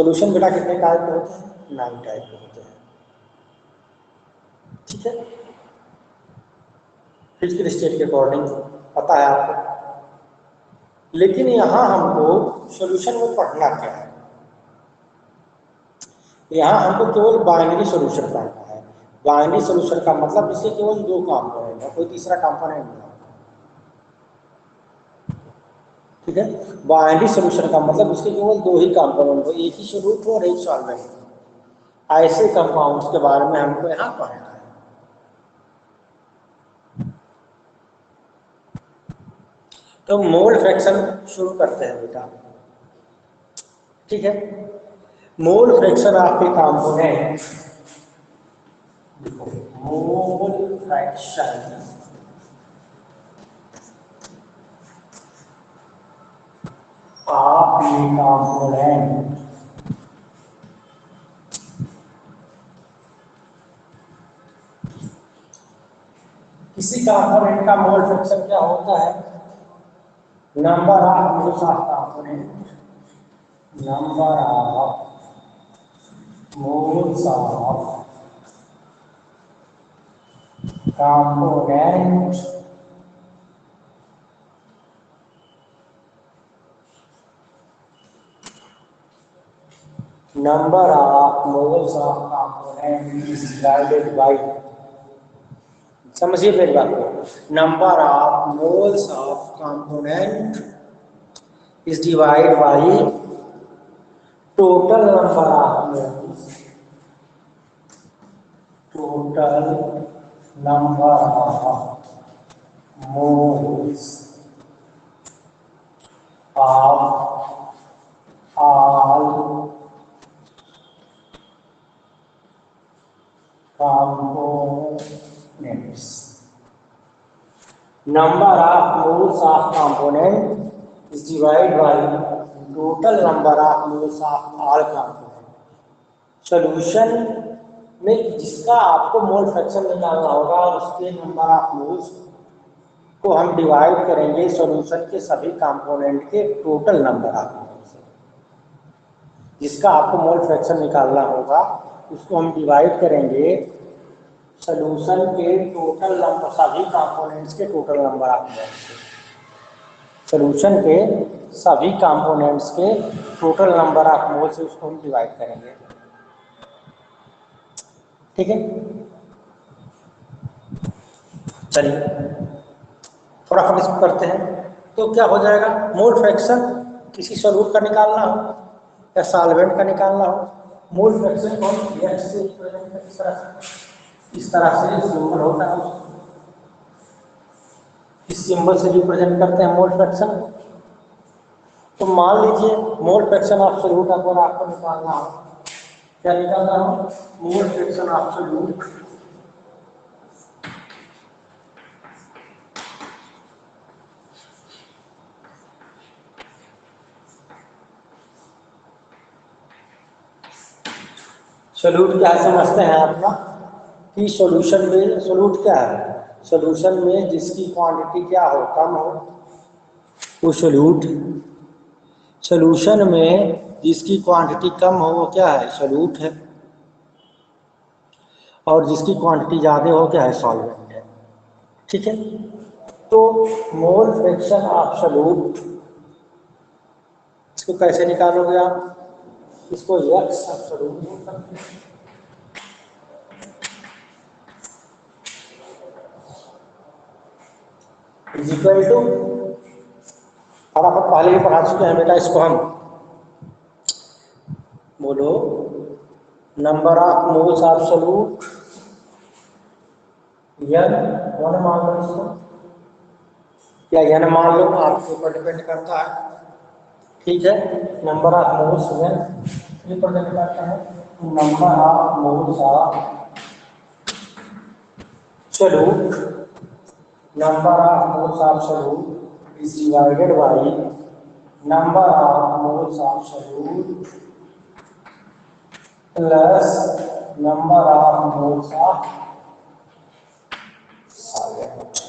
Solution बेटा कितने type के होते हैं? 9 टाइप के होते हैं, ठीक है। फिजिकल स्टेट के अकॉर्डिंग पता है आपको, लेकिन यहाँ हमको सॉल्यूशन में पढ़ना क्या है? यहाँ हमको केवल बाइनरी सॉल्यूशन पढ़ना है। बाइनरी सॉल्यूशन का मतलब इसके केवल 2 कंपोनेंट है, कोई तीसरा कंपोनेंट नहीं है, ठीक है। बाइनरी सॉल्यूशन का मतलब इसके केवल 2 ही कंपोनेंट हो, एक ही सॉल्यूट हो और एक सॉल्वेंट। ऐसे कंपाउंड्स के बारे में हमको यहाँ पढ़ना है। तो मोल फ्रैक्शन शुरू करते हैं बेटा, ठीक है। मोल फ्रैक्शन आपके component, mole fraction of A component किसी कंपोनेंट का मोल फ्रैक्शन क्या होता है? Number of moles of component, number of moles of component number of moles of component is divided by, समझिए मेरी बात को, number of moles of component is divide by total number of moles, total number of moles of all components. Number of moles of component is divided by total number of moles of all component. Solution में जिसका आपको mole fraction निकालना होगा उसके number of moles को हम divide करेंगे solution के सभी कंपोनेंट के टोटल नंबर ऑफ मोल्स। जिसका आपको मोल फ्रैक्शन निकालना होगा उसको हम डिवाइड करेंगे सॉल्यूशन के टोटल नंबर, सभी कंपोनेंट्स के टोटल नंबर ऑफ मोल्स से। सॉल्यूशन के सभी कंपोनेंट्स के टोटल नंबर ऑफ मोल्स से उसको हम डिवाइड करेंगे, ठीक है। चलिए फटाफट इसको करते हैं। तो क्या हो जाएगा? मोल फ्रैक्शन किसी सॉल्यूट का निकालना हो या सॉल्वेंट का निकालना हो, मोल फ्रैक्शन को हम x से रिप्रेजेंट करते इस तरह से सिंबल होता है, इस सिंबल से रिप्रेजेंट करते हैं मोल फ्रैक्शन। तो मान लीजिए मोल फ्रैक्शन ऑफ सॉल्यूट अगर आपको निकालना हो, क्या निकालना हो? मोल फ्रैक्शन ऑफ सॉल्यूट सॉल्यूट क्या समझते हैं आप ना कि सॉल्यूशन में सॉल्यूट क्या है? सॉल्यूशन में जिसकी क्वांटिटी क्या हो, कम हो, वो सॉल्यूट। सॉल्यूशन में जिसकी क्वांटिटी कम हो वो क्या है? सॉल्यूट है। और जिसकी क्वांटिटी ज़्यादा हो क्या है? सॉल्वेंट है, ठीक है। तो मोल फ्रैक्शन ऑफ सॉल्यूट इसको कैसे निकालोगे आप? इसको x एब्सोल्यूट बोल सकते हैं, इज इक्वल टू, और आप पहले ही पढ़ा चुके हैं बेटा इसको, हम बोलो number of moles of solute n, one मान लो इसको, या n मान लो, आपके ऊपर डिपेंड करता है, ठीक है। Number of moles n represent करता है, number of moles of solute, number of moles of solute is divided by number of moles of solute plus number of moles of solvent.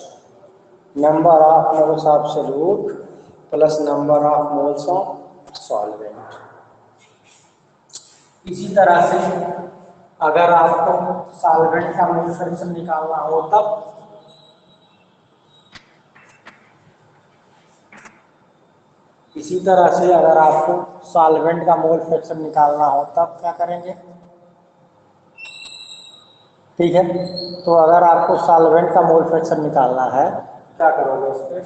Number of moles of solute plus number of moles of solvent. इसी तरह से अगर आपको solvent का mole fraction निकालना हो तब इसी तरह से अगर आपको सॉल्वेंट का मोल फ्रैक्शन निकालना हो तब क्या करेंगे? ठीक है, तो अगर आपको सॉल्वेंट का मोल फ्रैक्शन निकालना है क्या करोगे? उस पर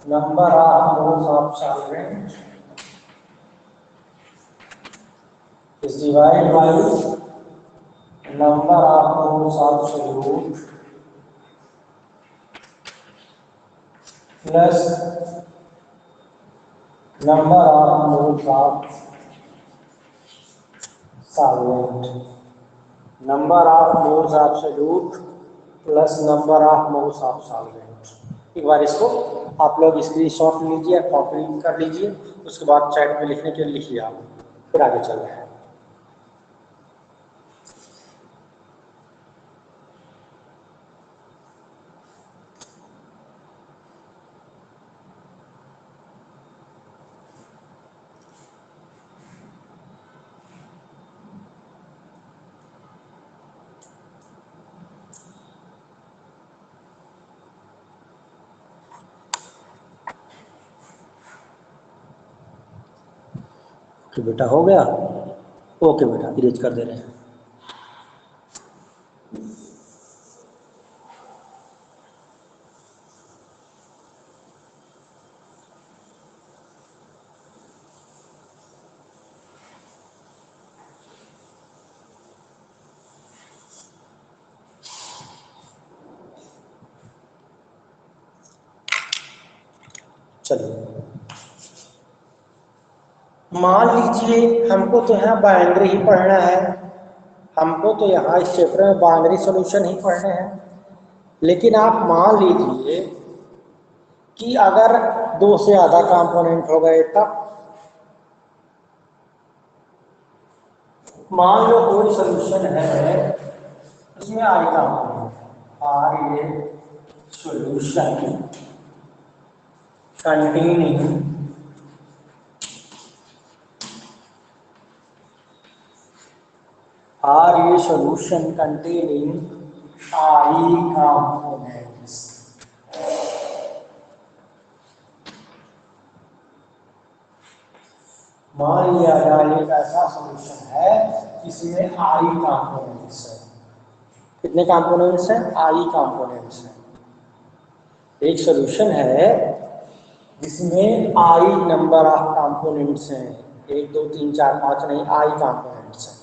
number of moles of solvent is divide by number of moles of solute plus number of moles of solvent. Number of moles of solute plus number of moles of solvent. एक बार इसको आप लोग स्क्रीनशॉट लीजिए, copy कर लीजिए, उसके बाद chat में लिखने के लिए लिखिए आप, फिर आगे चल रहे हैं। ओके बेटा, हो गया? ओके बेटा, इरेज कर दे रहे हैं। चलिए, मान लीजिए हमको तो यहाँ बाइनरी ही पढ़ना है, हमको तो यहाँ इस चैप्टर में बाइनरी सॉल्यूशन ही पढ़ने हैं। लेकिन आप मान लीजिए कि अगर दो से ज़्यादा कंपोनेंट हो गए तब, मान लो कोई सॉल्यूशन है उसमें आई कंपोनेंट और ये solution containing are a solution containing I components। मान लिया जाए एक ऐसा सॉल्यूशन है जिसमें I कंपोनेंट्स है। कितने कंपोनेंट्स हैं? I कंपोनेंट्स हैं। एक सॉल्यूशन है जिसमें I नंबर ऑफ कंपोनेंट्स हैं, 1 2 3 4 5 नहीं, I कंपोनेंट्स हैं।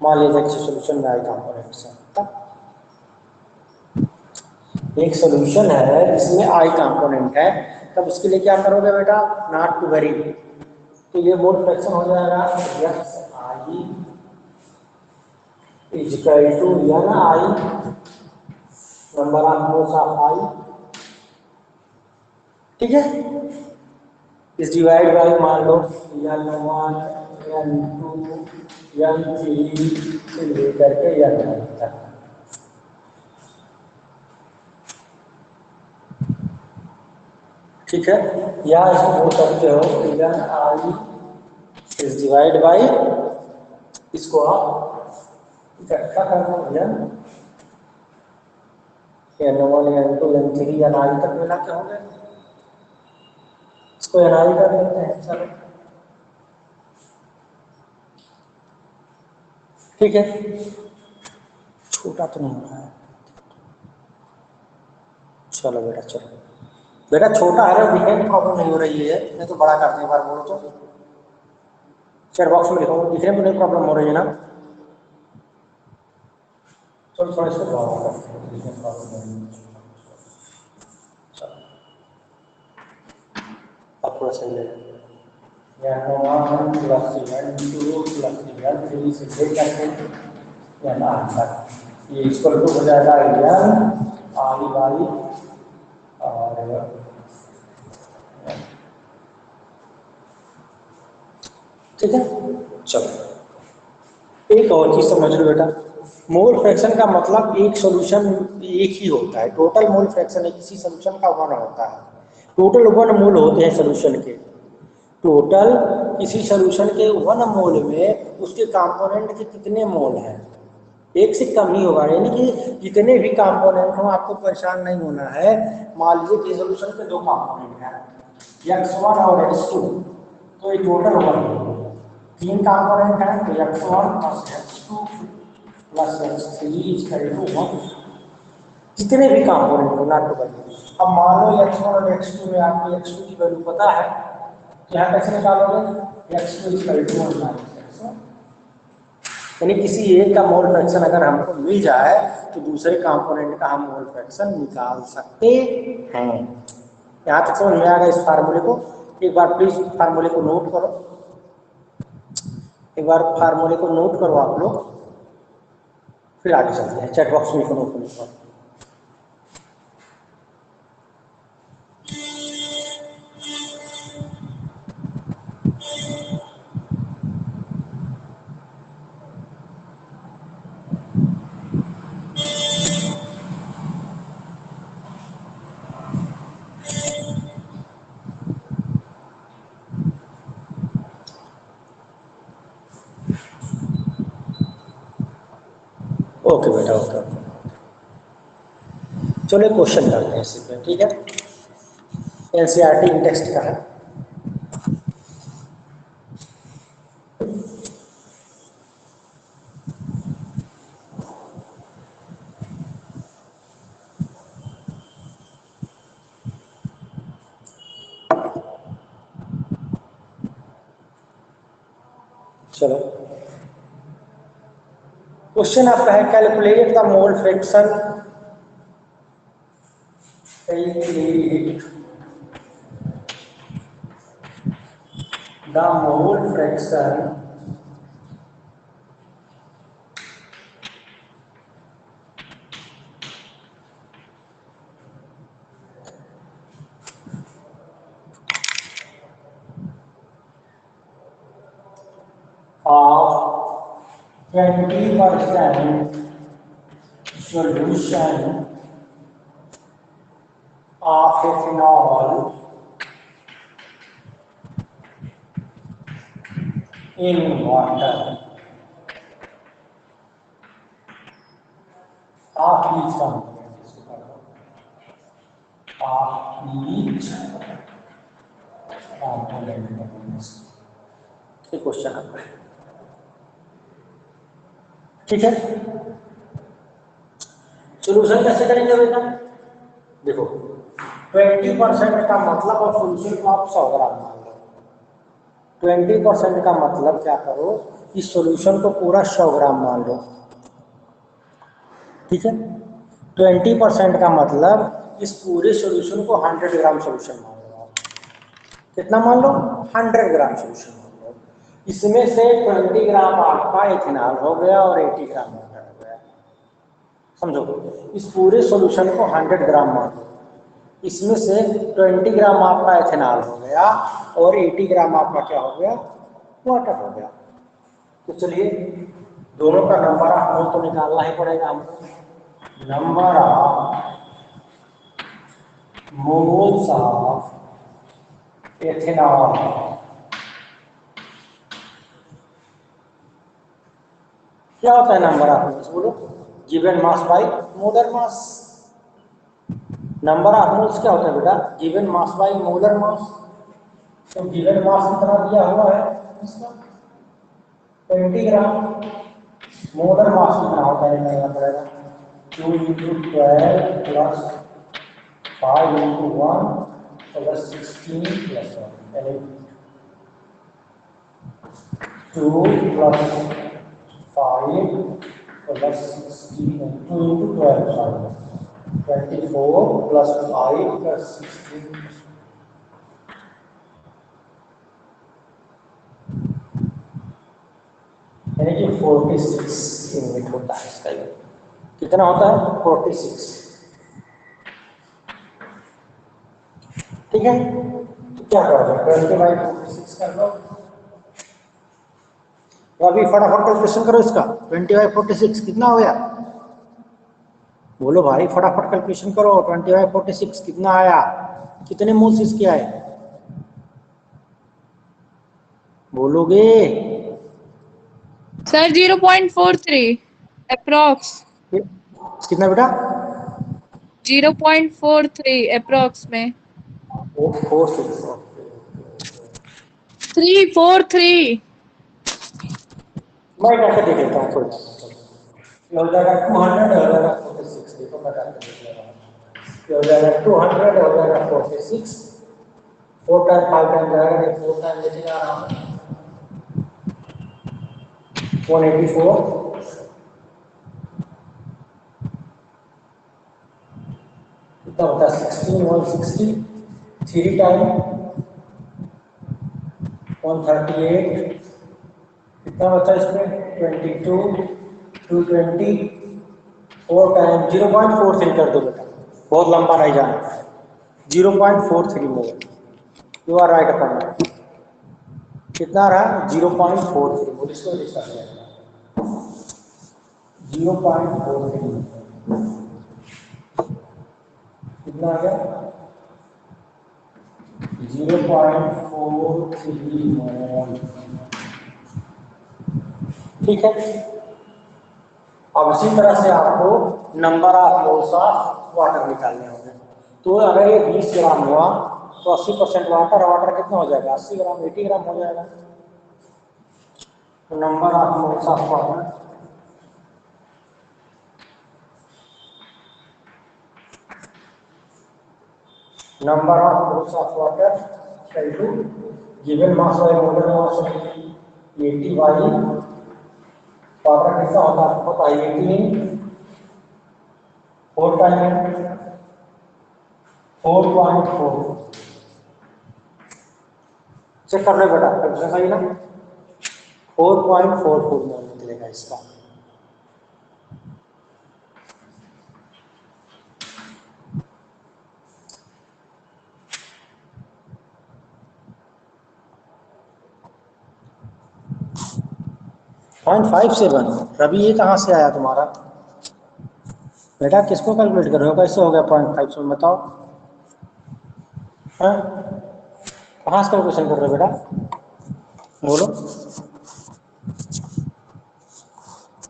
मान लीजिए कि सॉल्यूशन में आई कंपोनेंट्स हैं, तब एक सॉल्यूशन है जिसमें आई कंपोनेंट है, तब उसके लिए क्या करोगे बेटा? नॉट टू वेरी, तो ये मोल फ्रैक्शन हो जाएगा x i is equal to n i number of moles of i. ठीक है, इस डिवाइड बाय मान लो n1 n2 n3 से लेकर के n तक। ठीक है, या इसको बोल सकते हो N I is divide by, इसको आप इकट्ठा करना भैया, n1 n2 n3 n तक मिला के हो गए, इसको n कर लेते हैं। चलो ठीक है, छोटा तो नहीं हो रहा है। चलो बेटा, चलो बेटा, छोटा है ना, दिखने में प्रॉब्लम नहीं हो रही है, नहीं तो बड़ा करते हैं, बार बोलो तो चैट बॉक्स में लिखो, दिखने में नहीं प्रॉब्लम हो रही है ना? चलो थोड़ा इसको बड़ा करते हैं, दिखने में प्रॉब्लम नहीं है। अब थोड़ा सही है, n1 plus n2 plus n3 से लेकर के n तक, ये इक्वल टू हो जाएगा n आई बाई और ठीक है। चलो एक और चीज समझ लो बेटा, मोल फ्रैक्शन का मतलब एक सॉल्यूशन एक ही होता है, टोटल मोल फ्रैक्शन है किसी सॉल्यूशन का 1 होता है, टोटल 1 मोल होते हैं सॉल्यूशन के। टोटल किसी सॉल्यूशन के 1 मोल में उसके कंपोनेंट के कितने मोल हैं, एक से कम ही होगा, यानी कि जितने भी कंपोनेंट हो आपको परेशान नहीं होना है। मान लीजिए कि सॉल्यूशन के 2 कंपोनेंट हैं x1 और x2, तो ये टोटल होगा 3 कंपोनेंट हैं, तो x1 plus x2 plus x3 equal to 1, जितने भी कंपोनेंट हो नॉट टू वैल्यू। अब मान लो x1 और x2 में आपको x2 की वैल्यू पता है, तो यहाँ कैसे निकालोगे, x2 equal to 1 minus x1, यानी किसी एक का मोल फ्रैक्शन अगर हमको मिल जाए तो दूसरे कंपोनेंट का हम मोल फ्रैक्शन निकाल सकते हैं। यहाँ तक समझ में आ गया इस फार्मूले को। एक बार प्लीज फार्मूले को नोट करो, एक बार फार्मूले को नोट करो आप लोग, फिर आगे चलते हैं। चैट बॉक्स में लिखो नोट करो। ओके बेटा, ओके ओके, चलो क्वेश्चन करते हैं इसी पे, ठीक है। एनसीईआरटी टेक्स्ट का है। चलो क्वेश्चन आपका है, calculate the mole fraction, calculate the mole fraction of 20% solution of ethanol in water of each component, of each component। ये क्वेश्चन आपका है, ठीक है। सोल्यूशन कैसे करेंगे बेटा, देखो 20% का मतलब, और सोल्यूशन को आप 100 ग्राम मान लो। 20% का मतलब क्या करो, इस सोल्यूशन को पूरा 100 ग्राम मान लो, ठीक है। 20% का मतलब इस पूरे सोल्यूशन को 100 ग्राम सोल्यूशन मान लो। कितना मान लो, 100 ग्राम सोल्यूशन मान लो। इसमें से 20 ग्राम आपका इथेनॉल हो गया और 80 ग्राम वाटर हो गया, समझो। इस पूरे सॉल्यूशन को 100 ग्राम मान लो, इसमें से 20 ग्राम आपका इथेनॉल हो गया और 80 ग्राम आपका क्या हो गया, वाटर हो गया। तो चलिए दोनों का नंबर ऑफ मोल तो निकालना ही पड़ेगा हमको। Number of moles of ethanol, क्या होता है नंबर ऑफ मोल्स, बोलो। Given mass by molar mass. Number of moles क्या होता है बेटा, गिवन मास बाय मोलर मास। तो गिवन मास कितना दिया हुआ है इसका, 20 ग्राम। मोलर मास कितना होता है निकालना पड़ेगा, 2 × 12 प्लस 5 × 1 प्लस 16 प्लस 1, यानी 2 प्लस 5 प्लस 16, 2 × 12 24 प्लस 5 प्लस 16, यानी कि 46 यूनिट होता है इसका। कितना होता है, 46, ठीक है। तो क्या करोगे, 20/46 कर लो। तो अभी फटाफट कैलकुलेशन करो इसका, 20/46 कितना हो गया, बोलो भाई फटाफट कैलकुलेशन करो। 20/46 कितना आया, कितने मोल्स इसके आए, बोलोगे? Sir 0.43 approx. कितना बेटा? 0.43 अप्रॉक्स में। 446। 343। मैं करके देख लेता हूँ, कोई बात नहीं। हो जाएगा 200, हो जाएगा 46। देखो मैं करके देख ले रहा हूँ। हो जाएगा 200, हो जाएगा 46। 4 टाइम 5 टाइम जाएगा, नहीं 4 टाइम लेके जा रहा हूँ। 184 कितना होता है? 16 160। 3 टाइम 138। कितना बचा इसमें? 22 220। 4 टाइम 0.43 कर दो बेटा, बहुत लंबा नहीं जाना। 0.43 मोल। यू आर राइट अपन। कितना रहा? 0.43 मोल। इसको लिखा गया 0.43। कितना आ गया? 0.43 मोल। ठीक है। अब इसी तरह से आपको number of moles of water निकालने होंगे। तो अगर ये 20 ग्राम हुआ तो 80% वाटर, वाटर कितना हो जाएगा? 80 ग्राम, 80 ग्राम हो जाएगा। तो number of moles of water, number of moles of water equal to given mass by molar mass 80 by water कितना होता है आपको पता है? 18 4 टाइम 4.4। चेक कर लो बेटा, कैसे सही ना? 4.44 मोल निकलेगा इसका। पॉइंट 57। रवि ये कहाँ से आया तुम्हारा बेटा? किसको कैलकुलेट कर रहे हो? कैसे हो गया 0.57 बताओ? हाँ, कहाँ से कैलकुलेशन कर रहे हो बेटा? बोलो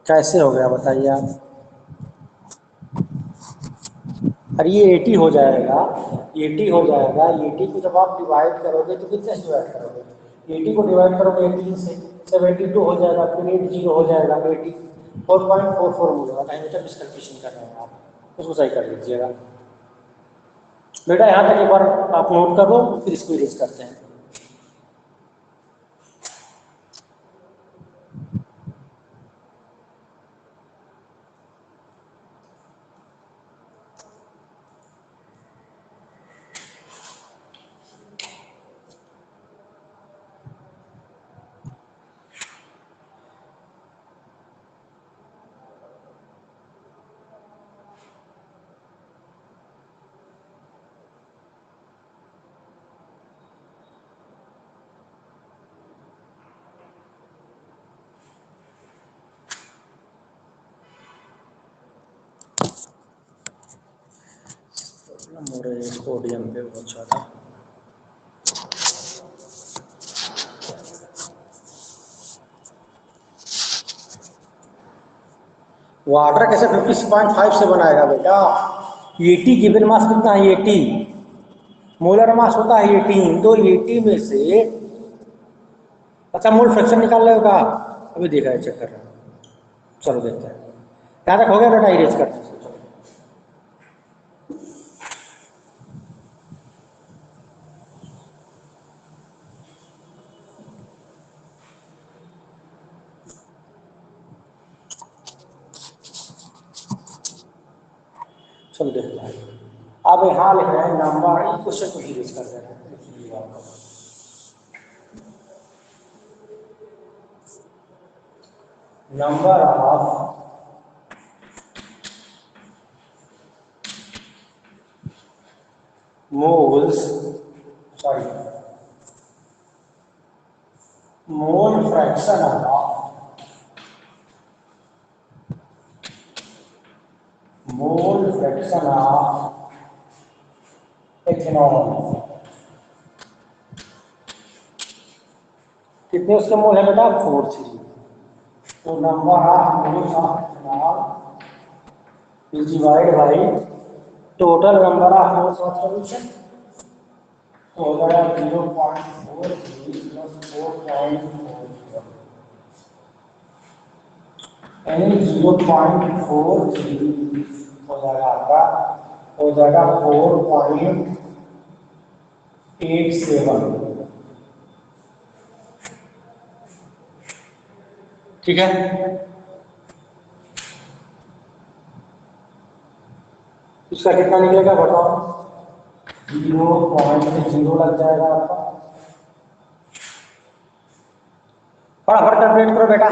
कैसे हो गया बताइए आप? अरे ये 80 हो जाएगा, 80 हो जाएगा। 80 को जब आप डिवाइड करोगे तो कितने से डिवाइड करोगे? 80 को डिवाइड करोगे 18 से, 72 हो जाएगा, फिर 80 हो जाएगा। 80 4.44 मिलेगा। कहीं बेटा मिसकैलकुलेशन कर रहे हैं आप, उसको सही कर लीजिएगा बेटा। यहाँ तक एक बार आप नोट कर लो, फिर इसको इरेज करते हैं। सोडियम पे बहुत सारा वाटर कैसे 56.5 से बनाएगा बेटा? 80 गिवन मास कितना है? 80 मोलर मास होता है 18। तो 80 में से अच्छा मोल फ्रैक्शन निकाल रहे होगा? अभी देखा है, चेक कर रहा हूँ। चलो देखते हैं। यहाँ तक हो गया बेटा, इरेज करते हैं। चलो देखते हैं। अब यहाँ लिख रहे हैं नंबर, इस क्वेश्चन को इरेज कर दे रहे हैं। Number of moles, sorry, mole fraction of ethanol कितने उसके मोल है बेटा? 4 3। तो number of moles of ethanol is divide by total number of moles of solution. तो हो जाएगा 0.43 प्लस 4.44 यानी 0.43 हो जाएगा आपका, हो जाएगा 4.87। ठीक है, इसका कितना निकलेगा बताओ? 0.0 लग जाएगा आपका। फटाफट कैलकुलेट करो बेटा।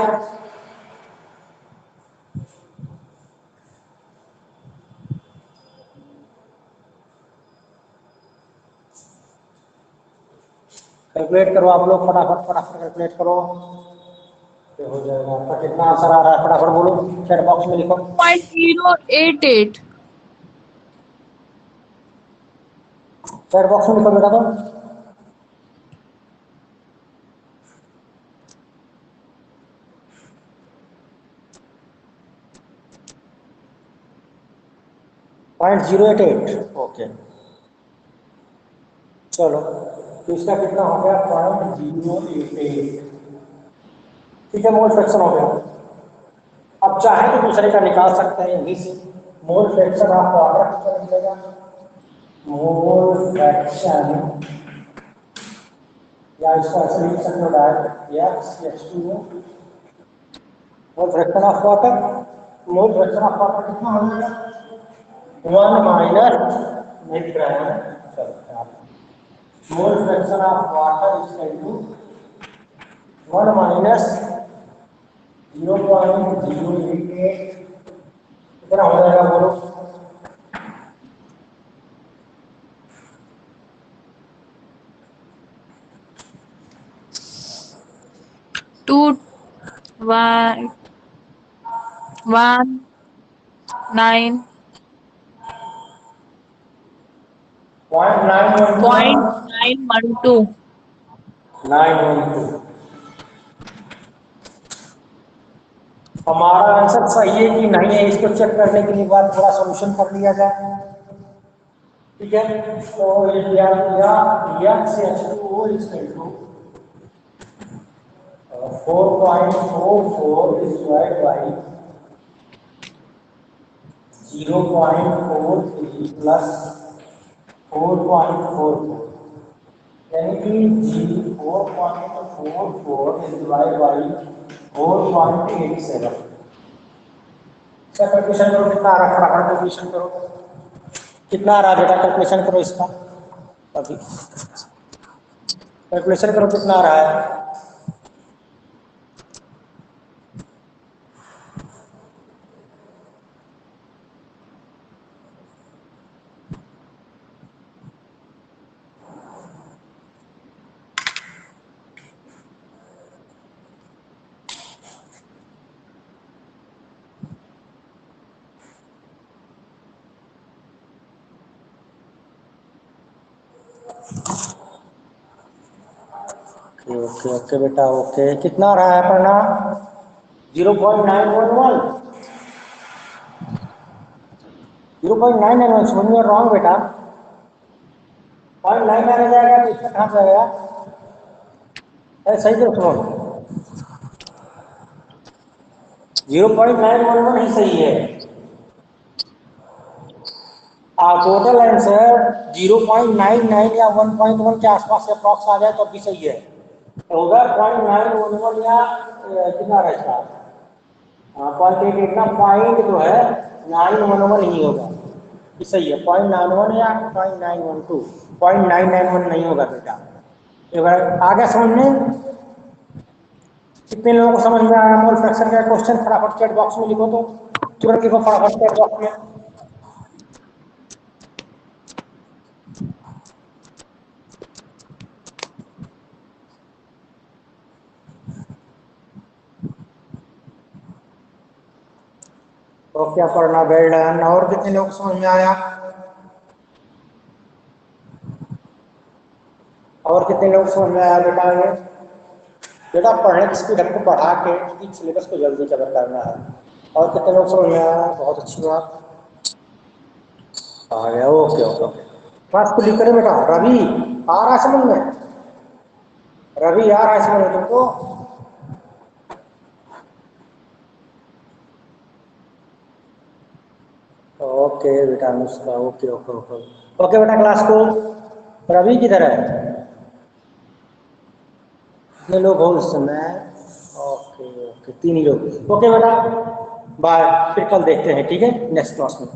कैलकुलेट करो आप लोग, फटाफट फटाफट कैलकुलेट करो। तो हो जाएगा आपका, कितना आंसर आ रहा है फटाफट बोलो, चैट बॉक्स में लिखो। 0.088। चैट बॉक्स में लिखो बेटा। तो 0.088। ओके चलो, तो इसका कितना हो गया? 0.088। ठीक है, मोल फ्रैक्शन हो गया। अब चाहे तो दूसरे का निकाल सकते हैं यहीं से। मोल फ्रैक्शन आपको आगे कितना मिलेगा? मोल फ्रैक्शन, या इसको ऐसे लिख सकते हो direct, X2O। Mole fraction of water, mole fraction of water कितना हो जाएगा? 1 माइनस, नहीं दिख रहा है, चलो mole fraction of water is equal to 1 minus 0.088। कितना हो जाएगा बोलो? 2 1 1 9 0.912। 0.912। 912। हमारा आंसर सही है कि नहीं है, इसको चेक करने के लिए बाद थोड़ा सॉल्यूशन कर लिया जाए। ठीक है, तो ये दिया X2O is equal to 4.44 is divided by 0.43 plus 4.44, यानी कि 4.44 is divided by 4.87। इसका कैलकुलेशन करो, कितना आ रहा है फटाफट कैलकुलेशन करो। कितना आ रहा है बेटा? कैलकुलेशन करो इसका अभी, कैलकुलेशन करो कितना आ रहा है। ओके ओके बेटा, ओके। कितना आ रहा है पढ़ना? 0.911। 0.991। समझ में रॉन्ग बेटा, 0.9 आने जाएगा तो इसका कहाँ जाएगा? सही करो सुनो, 0.911 ही सही है। टोटल आंसर 0.99 या 1.1 के आसपास से अप्रॉक्स आ जाए तो भी सही है। तो होगा 0.911 या कितना रहता है? 0.88 ना, पॉइंट जो है 911 ही होगा, ये सही है। 0.91 या 0.912, 0.991 नहीं होगा बेटा। एक बार आ गया समझ में? कितने लोगों को समझ में आया मोल फ्रैक्शन का क्वेश्चन? फटाफट चैट बॉक्स में लिखो, तो तुरंत लिखो फटाफट चैट बॉक्स में। तो क्या पढ़ना, वेल डन। और कितने लोग समझ में आया? और कितने लोग समझ में आया बेटा? ये बेटा पढ़ने की स्पीड हमको बढ़ा के सिलेबस को जल्दी कवर करना है। और कितने लोग समझ में आया? बहुत अच्छी बात, आ गया। ओके ओके ओके, क्लास को लिख करें बेटा। रवि आ रहा है समझ में? रवि आ रहा है समझ में तुमको? ओके बेटा Anushka, okay okay okay okay बेटा। क्लास को रवि किधर है? कितने लोग हो इस समय? ओके ओके, 3 ही लोग। ओके बेटा बाय, फिर कल देखते हैं, ठीक है, नेक्स्ट क्लास में।